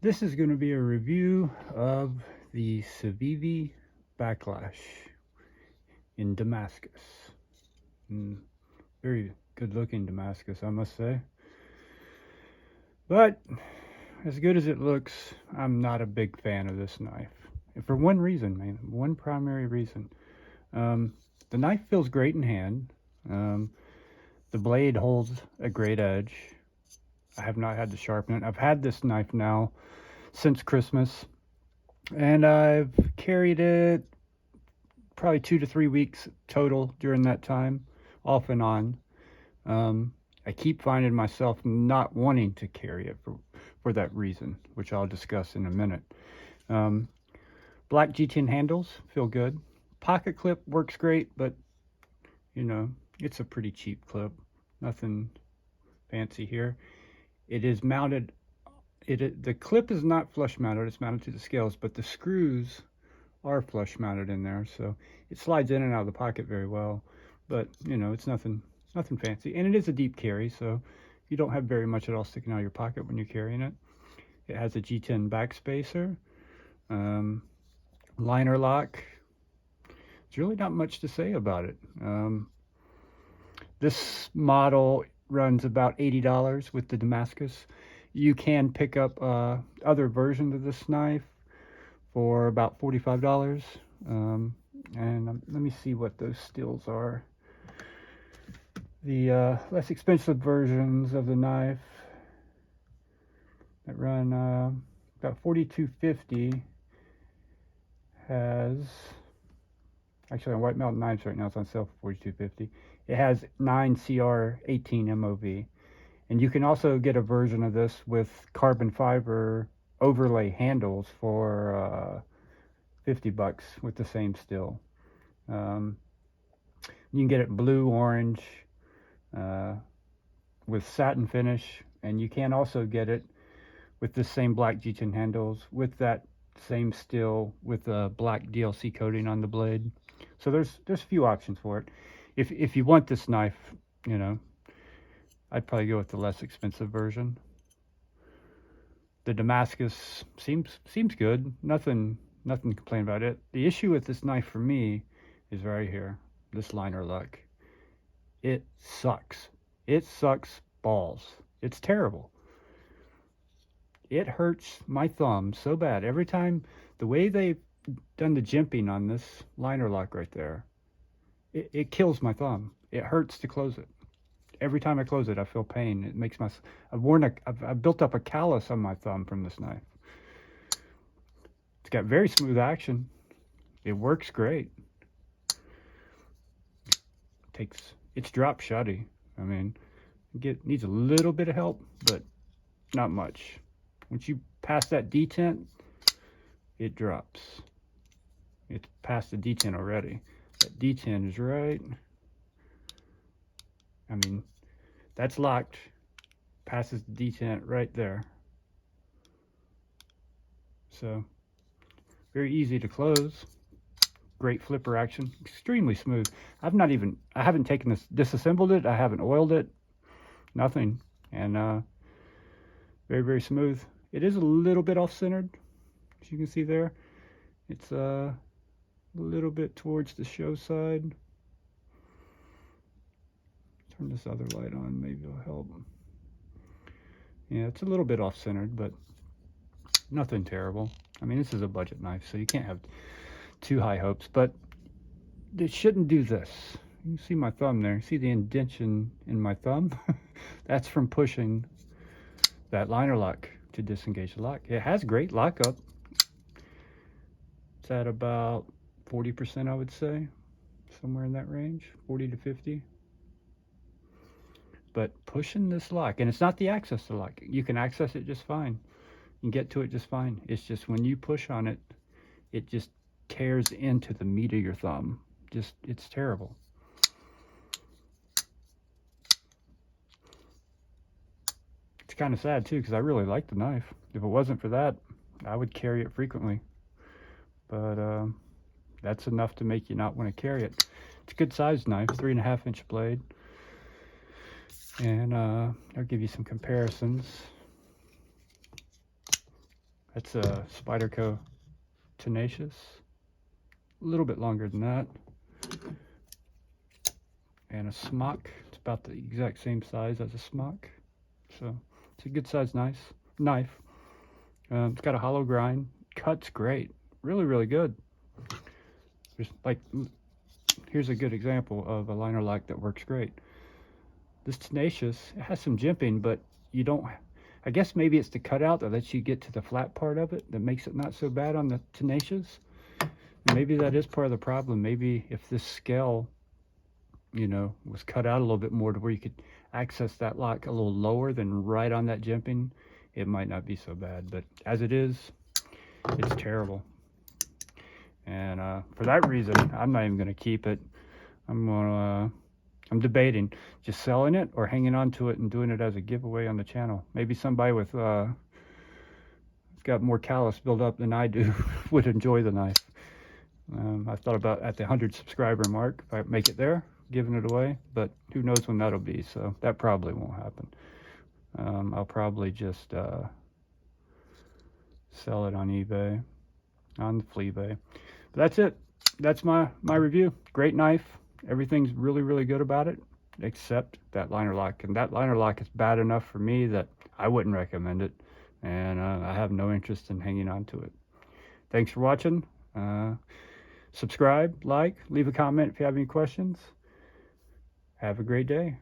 This is going to be a review of the Civivi Backlash in Damascus. Very good looking Damascus, I must say. But as good as it looks, I'm not a big fan of this knife. And for one reason, man, one primary reason. The knife feels great in hand. The blade holds a great edge. I have not had to sharpen it. I've had this knife now since Christmas, and I've carried it probably 2 to 3 weeks total during that time, off and on. I keep finding myself not wanting to carry it for that reason, which I'll discuss in a minute. Black G10 handles feel good. Pocket clip works great, but you know, it's a pretty cheap clip. Nothing fancy here. It is mounted. The clip is not flush mounted. It's mounted to the scales, but the screws are flush mounted in there, so it slides in and out of the pocket very well. But you know, it's nothing fancy, and it is a deep carry, so you don't have very much at all sticking out of your pocket when you're carrying it. It has a G10 backspacer, liner lock. There's really not much to say about it. This model runs about $80 with the Damascus. You can pick up other versions of this knife for about $45. And let me see what those steels are. The less expensive versions of the knife that run about $42.50 has, actually on White Mountain Knives right now it's on sale for $42.50. It has 9CR18 MOV. And you can also get a version of this with carbon fiber overlay handles for $50 with the same steel. You can get it blue, orange, with satin finish, and you can also get it with the same black G10 handles with that same steel with a black DLC coating on the blade. So there's a few options for it. If you want this knife, you know, I'd probably go with the less expensive version. The Damascus seems good. Nothing to complain about it. The issue with this knife for me is right here, this liner lock. It sucks. It sucks balls. It's terrible. It hurts my thumb so bad every time. The way they've done the jimping on this liner lock right there, it kills my thumb. It hurts to close it. Every time I close it, I feel pain. It makes my, I've built up a callus on my thumb from this knife. It's got very smooth action. It works great. It's drop shotty. I mean, needs a little bit of help, but not much. Once you pass that detent, it drops. It's past the detent already. That detent is right. I mean, that's locked. Passes the detent right there. So, very easy to close. Great flipper action. Extremely smooth. I haven't taken this, disassembled it. I haven't oiled it. Nothing. And very, very smooth. It is a little bit off-centered, as you can see there. It's a little bit towards the show side. Turn this other light on, maybe it'll help. Yeah, it's a little bit off-centered, but nothing terrible. I mean, this is a budget knife, so you can't have too high hopes, but it shouldn't do this. You can see my thumb there. See the indentation in my thumb? That's from pushing that liner lock to disengage the lock. It has great lockup. It's at about 40%, I would say. Somewhere in that range, 40 to 50. But pushing this lock, and it's not the access to lock. You can access it just fine. You can get to it just fine. It's just when you push on it, it just tears into the meat of your thumb. It's terrible. It's kind of sad too, because I really like the knife. If it wasn't for that, I would carry it frequently. But that's enough to make you not want to carry it. It's a good sized knife, 3.5-inch blade. And I'll give you some comparisons. That's a Spyderco Tenacious. A little bit longer than that. And a smock. It's about the exact same size as a smock. So it's a good size knife. It's got a hollow grind. Cuts great. Really, really good. Just like, here's a good example of a liner lock that works great. This Tenacious, it has some jimping, but you don't, I guess maybe it's the cutout that lets you get to the flat part of it that makes it not so bad on the Tenacious. And maybe that is part of the problem. Maybe if this scale, you know, was cut out a little bit more to where you could access that lock a little lower than right on that jimping, it might not be so bad. But as it is, it's terrible. And for that reason, I'm not even going to keep it. I'm debating just selling it or hanging on to it and doing it as a giveaway on the channel. Maybe somebody with got more callus built up than I do would enjoy the knife. I thought about at the 100 subscriber mark, if I make it there, giving it away, but who knows when that'll be, so that probably won't happen. I'll probably just sell it on eBay, on the Fleabay. But that's it. That's my review. Great knife. Everything's really, really good about it, except that liner lock. And that liner lock is bad enough for me that I wouldn't recommend it. And I have no interest in hanging on to it. Thanks for watching. Subscribe, like, leave a comment if you have any questions. Have a great day.